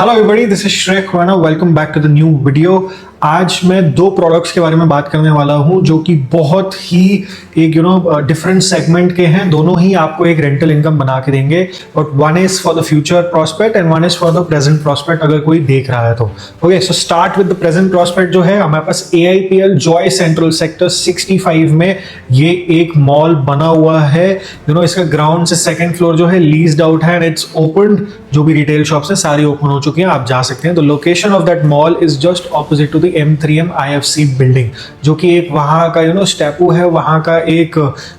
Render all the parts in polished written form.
Hello everybody, this is Shrey Khurana. Welcome back to the new video. आज मैं दो products के बारे में बात करने वाला हूं जो कि बहुत ही एक डिफरेंट सेगमेंट के हैं। दोनों ही आपको एक रेंटल इनकम बना के देंगे, but one is for the future prospect and one is for the present prospect, अगर कोई देख रहा है तो। Okay, so start with the present prospect. जो है हमारे पास AIPL जॉय सेंट्रल सेक्टर 65 में ये एक मॉल बना हुआ है। इसका ग्राउंड से सेकंड फ्लोर जो है लीज्ड आउट है एंड इट्स ओपन। जो भी रिटेल शॉप्स है सारी ओपन हो चुकी हैं, आप जा सकते हैं। The location of that mall is just opposite to the M3M IFC building, जो कि एक वहाँ का स्टैपू है, वहाँ का एक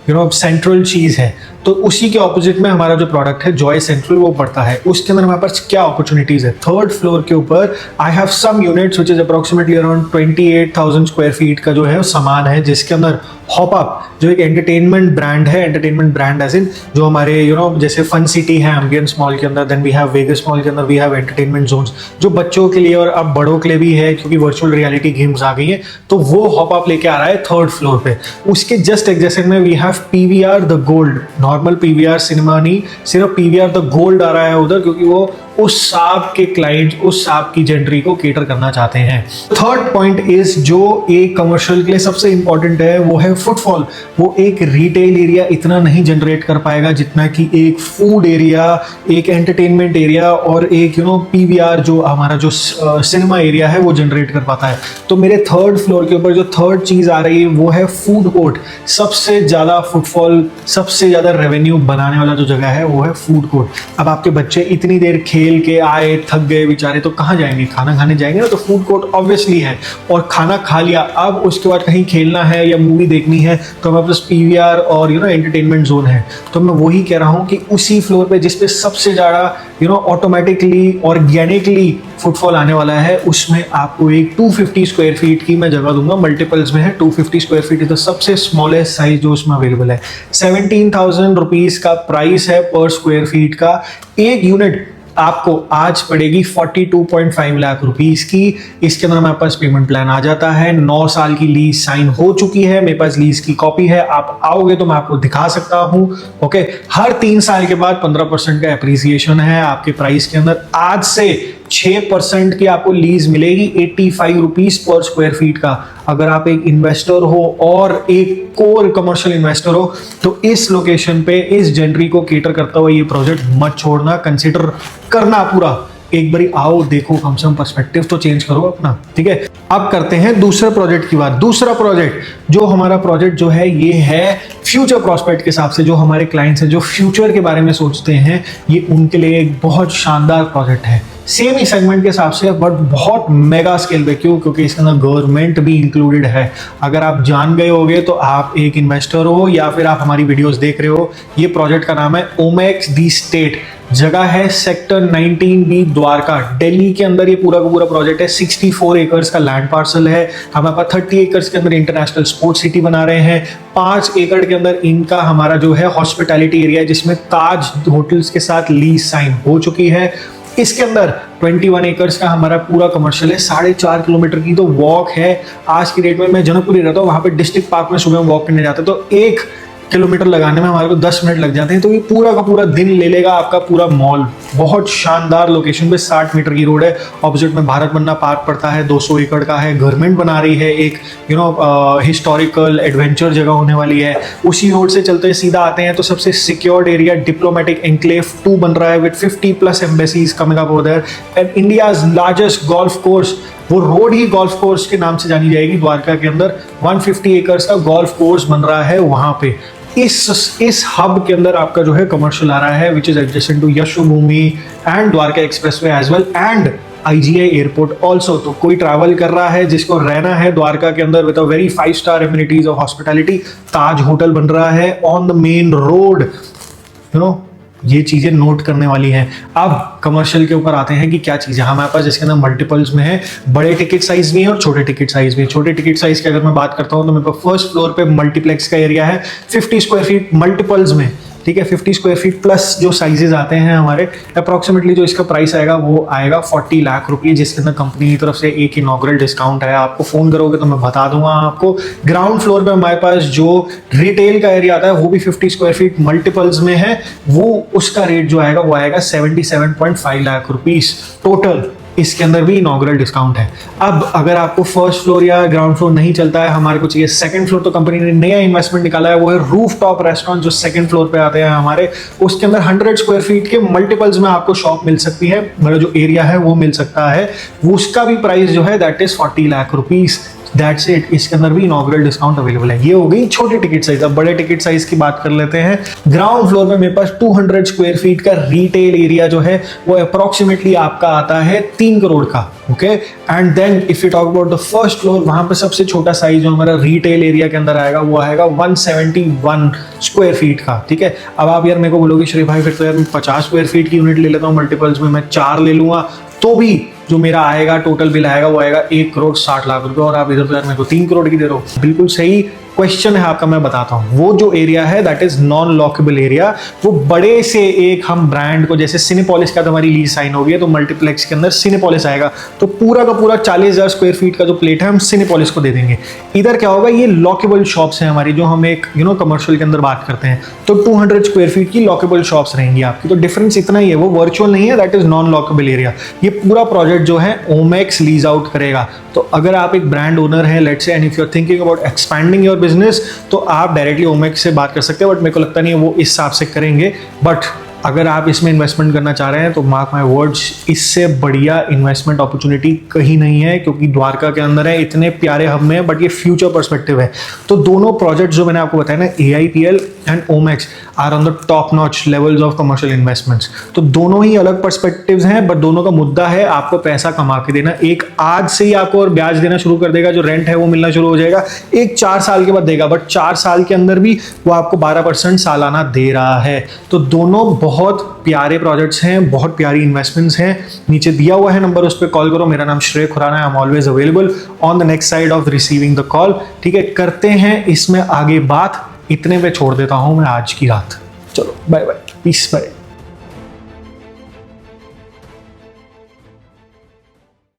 सेंट्रल चीज है। तो उसी के ऑपोजिट में हमारा जो प्रोडक्ट है जॉय सेंट्रल वो पड़ता है। उसके अंदर हमारे पास क्या अपॉर्चुनिटीज है? थर्ड फ्लोर के ऊपर I have some units which is approximately around 28,000 square feet का जो है सामान है, जिसके अंदर हॉप अप जो एक एंटरटेनमेंट ब्रांड है, एंटरटेनमेंट ब्रांड एज इन जो हमारे जैसे फन सिटी है एम्बियंस मॉल के अंदर, then we have Vegas mall के अंदर वी हैव एंटरटेनमेंट जोन्स जो बच्चों के लिए और अब बड़ों के लिए भी है, क्योंकि वर्चुअल रियलिटी गेम्स आ गई है। तो वो हॉप अप लेके आ रहा है थर्ड फ्लोर पे। उसके जस्ट एडजेसेंट में we have PVR the gold. Normal PVR cinema नहीं, सिर्फ PVR द गोल्ड आ रहा है उधर, क्योंकि वो उस साहब के क्लाइंट, उस साहब की जेंट्री को केटर करना चाहते हैं। थर्ड पॉइंट इज जो एक कमर्शियल के लिए सबसे इंपॉर्टेंट है, वो है फुटफॉल। वो एक रिटेल एरिया इतना नहीं जनरेट कर पाएगा जितना कि एक फूड एरिया, एक एंटरटेनमेंट एरिया और एक PVR जो हमारा जो सिनेमा एरिया है वो जनरेट कर पाता है। तो मेरे थर्ड फ्लोर के ऊपर जो थर्ड चीज आ रही है वो है फूड कोर्ट। सबसे ज्यादा फुटफॉल, सबसे ज्यादा रेवेन्यू बनाने वाला जो जगह है वो है फूड कोर्ट। अब आपके बच्चे इतनी देर खेल के आए, थक गए बेचारे, तो कहाँ जाएंगे? खाना खाने जाएंगे ना। तो फूड कोर्ट ऑब्वियसली है, और खाना खा लिया, अब उसके बाद कहीं खेलना है या मूवी देखनी है तो हमारे पास PVR और एंटरटेनमेंट जोन है। तो मैं वही कह रहा हूँ कि उसी फ्लोर पे जिसपे सबसे ज्यादा ऑटोमेटिकली ऑर्गेनिकली फुटफॉल आने वाला है, उसमें आपको एक 250 स्क्वायर फीट की मैं जगह दूंगा। मल्टीपल्स में है। 250 स्क्वायर फीट तो सबसे स्मॉलेस्ट साइज जो उसमें अवेलेबल है। 17,000 रुपीज का प्राइस है पर स्क्वायर फीट का। एक यूनिट आपको आज पड़ेगी 42.5 लाख रुपीस की। इसके अंदर हमारे पास पेमेंट प्लान आ जाता है। 9 साल की लीज साइन हो चुकी है, मेरे पास लीज की कॉपी है। आप आओगे तो मैं आपको दिखा सकता हूं। ओके, हर 3 साल के बाद 15% का एप्रिसिएशन है आपके प्राइस के अंदर। आज से 6% की आपको लीज मिलेगी, 85 रुपीज पर स्क्वायर फीट का। अगर आप एक इन्वेस्टर हो और एक कोर कमर्शियल इन्वेस्टर हो तो इस लोकेशन पे इस जेंट्री को केटर करता हुआ ये प्रोजेक्ट मत छोड़ना, कंसीडर करना पूरा। एक बारी आओ, देखो, कम से कम पर्सपेक्टिव तो चेंज करो अपना। ठीक है, अब करते हैं दूसरे प्रोजेक्ट की बात। दूसरा प्रोजेक्ट जो हमारा प्रोजेक्ट जो है ये है फ्यूचर प्रॉस्पेक्ट के हिसाब से। जो हमारे क्लाइंट्स हैं जो फ्यूचर के बारे में सोचते हैं, ये उनके लिए एक बहुत शानदार प्रोजेक्ट है। सेम ही सेगमेंट के हिसाब से, बट बहुत मेगा स्केल पे। क्यों? क्योंकि इसके अंदर गवर्नमेंट भी इंक्लूडेड है। अगर आप जान गए होगे तो आप एक इन्वेस्टर हो या फिर आप हमारी वीडियोस देख रहे हो। ये प्रोजेक्ट का नाम है ओमेक्स दी स्टेट। जगह है सेक्टर 19B द्वारका, दिल्ली के अंदर। ये पूरा का पूरा प्रोजेक्ट है। 64 एकर्स का लैंड पार्सल है। हमारे पास 30 एकर्स के अंदर इंटरनेशनल स्पोर्ट्स सिटी बना रहे हैं। 5 एकड़ के अंदर इनका हमारा जो है हॉस्पिटैलिटी एरिया, जिसमें ताज होटल्स के साथ लीज साइन हो चुकी है। इसके अंदर 21 एकर्स का हमारा पूरा कमर्शियल है। 4.5 किलोमीटर की तो वॉक है। आज की डेट में मैं जनकपुरी रहता हूँ, वहां पे डिस्ट्रिक्ट पार्क में सुबह वॉक करने जाते हैं तो 1 किलोमीटर लगाने में हमारे को 10 मिनट लग जाते हैं। तो ये पूरा का पूरा दिन ले लेगा आपका पूरा मॉल। बहुत शानदार लोकेशन पे 60 मीटर की रोड है। ऑपोजिट में भारत बन्ना पार्क पड़ता है, 200 एकड़ का है। गवर्नमेंट बना रही है एक हिस्टोरिकल एडवेंचर जगह होने वाली है। उसी रोड से चलते सीधा आते हैं तो सबसे सिक्योर्ड एरिया डिप्लोमेटिक एनक्लेव 2 बन रहा है with 50+ embassies coming up over there and India's largest golf course. वो रोड ही गोल्फ कोर्स के नाम से जानी जाएगी। द्वारका के अंदर 150 एकर्स का गोल्फ कोर्स बन रहा है वहां पे। इस हब के अंदर आपका जो है कमर्शियल आ रहा है which is adjacent to Yashobhoomi and Dwarka expressway as well and IGI airport also. तो कोई ट्रैवल कर रहा है जिसको रहना है द्वारका के अंदर with a very 5 star amenities of hospitality, Taj hotel बन रहा है ऑन द मेन रोड। ये चीजें नोट करने वाली हैं। अब कमर्शियल के ऊपर आते हैं कि क्या चीजें हमारे पास जिसके अंदर मल्टीपल्स में है। बड़े टिकट साइज भी है और छोटे टिकट साइज भी है। छोटे टिकट साइज की अगर मैं बात करता हूं तो मेरे पास फर्स्ट फ्लोर पे मल्टीप्लेक्स का एरिया है 50 स्क्वायर फीट मल्टीपल्स में। ठीक है। 50 स्क्वायर फीट प्लस जो साइजेस आते हैं हमारे, अप्रॉक्सीमेटली जो इसका प्राइस आएगा वो आएगा 40 लाख रुपये, जिसके अंदर कंपनी की तरफ से एक इनॉग्रल डिस्काउंट है। आपको फोन करोगे तो मैं बता दूंगा आपको। ग्राउंड फ्लोर पे हमारे पास जो रिटेल का एरिया आता है वो भी 50 स्क्वायर फीट मल्टीपल्स में है, वो उसका रेट जो आएगा वो आएगा 77.5 लाख रुपीस टोटल। इसके अंदर भी इनॉग्रल डिस्काउंट है। अब अगर आपको फर्स्ट फ्लोर या ग्राउंड फ्लोर नहीं चलता है, हमारे को चाहिए सेकंड फ्लोर, तो कंपनी ने नया इन्वेस्टमेंट निकाला है, वो है रूफ टॉप रेस्टोरेंट, जो सेकंड फ्लोर पे आते हैं हमारे। उसके अंदर 100 स्क्वायर फीट के मल्टीपल्स में आपको शॉप मिल सकती है, मतलब जो एरिया है वो मिल सकता है। वो उसका भी प्राइस जो है that is 40 lakh rupees. That's it. इसके अंदर भी इनॉग्रल डिस्काउंट अवेलेबल है। ये हो गई छोटी टिकट साइज। अब बड़े टिकट साइज की बात कर लेते हैं। ग्राउंड फ्लोर में मेरे पास 200 स्क्वायर फीट का रिटेल एरिया जो है वो अप्रोक्सीमेटली आपका आता है 3 करोड़ का। Okay, and then if you talk about the first floor, वहां पे सबसे छोटा साइज जो हमारा रिटेल एरिया के अंदर आएगा वो आएगा 171 स्क्वायर फीट का। ठीक है। अब आप यार मेरे को बोलोगे श्री भाई फिर तो यार मैं 50 स्क्वायर फीट की यूनिट ले लेता हूँ मल्टीपल्स में, मैं 4 ले लूंगा तो भी जो मेरा आएगा टोटल बिल आएगा वो आएगा 1 करोड़ 60 लाख रुपए, और आप इधर तो यार मेरे को 3 करोड़ की दे रहे हो। बिल्कुल सही क्वेश्चन है आपका, मैं बताता हूँ। वो जो एरिया है that is non lockable area. वो बड़े से एक हम ब्रांड को, जैसे सिनेपोलिस का हमारी लीज साइन हो गई है तो मल्टीप्लेक्स के अंदर सिनेपोलिस आएगा, तो पूरा का पूरा 40,000 स्क्वायर फीट का जो प्लेट है हम सिनेपोलिस को दे देंगे। इधर क्या होगा, ये लॉकेबल शॉप्स हैं हमारी, जो हम एक कमर्शियल के अंदर बात करते हैं, तो 200 स्क्वायर फीट की लॉकेबल शॉप्स रहेंगी आपकी। तो डिफरेंस इतना ही है, वो वर्चुअल नहीं है, that is non lockable area. ये पूरा प्रोजेक्ट जो है ओमेक्स लीज आउट करेगा। तो अगर आप एक ब्रांड ओनर हैं let's say, and if you are thinking about expanding your business, तो आप डायरेक्टली ओमेक्स से बात कर सकते हैं, बट मेरे को लगता नहीं है वो इस हिसाब से करेंगे। बट अगर आप इसमें इन्वेस्टमेंट करना चाह रहे हैं तो मार्क माय वर्ड्स, इससे बढ़िया इन्वेस्टमेंट अपॉर्चुनिटी कहीं नहीं है, क्योंकि द्वारका के अंदर है, इतने प्यारे हब में है, बट ये फ्यूचर पर्सपेक्टिव है। तो दोनों प्रोजेक्ट जो मैंने आपको बताया ना, AIPL and Omaxe are on the top notch levels of commercial investments. तो दोनों ही अलग पर्सपेक्टिव्स हैं, बट दोनों का मुद्दा है आपको पैसा कमा के देना। एक आज से ही आपको और ब्याज देना शुरू कर देगा, जो रेंट है वो मिलना शुरू हो जाएगा। एक 4 साल के बाद देगा, बट 4 साल के अंदर भी वो आपको 12% सालाना दे रहा है। तो दोनों बहुत प्यारे प्रोजेक्ट्स हैं, बहुत प्यारी इन्वेस्टमेंट्स हैं। नीचे दिया हुआ है नंबर, उस पर कॉल करो। मेरा नाम श्रेय खुराना है, I am always available on the next side of receiving the call. ठीक है, करते हैं इसमें आगे बात। इतने पे छोड़ देता हूं मैं आज की रात। चलो बाय बाय, पीस बाय।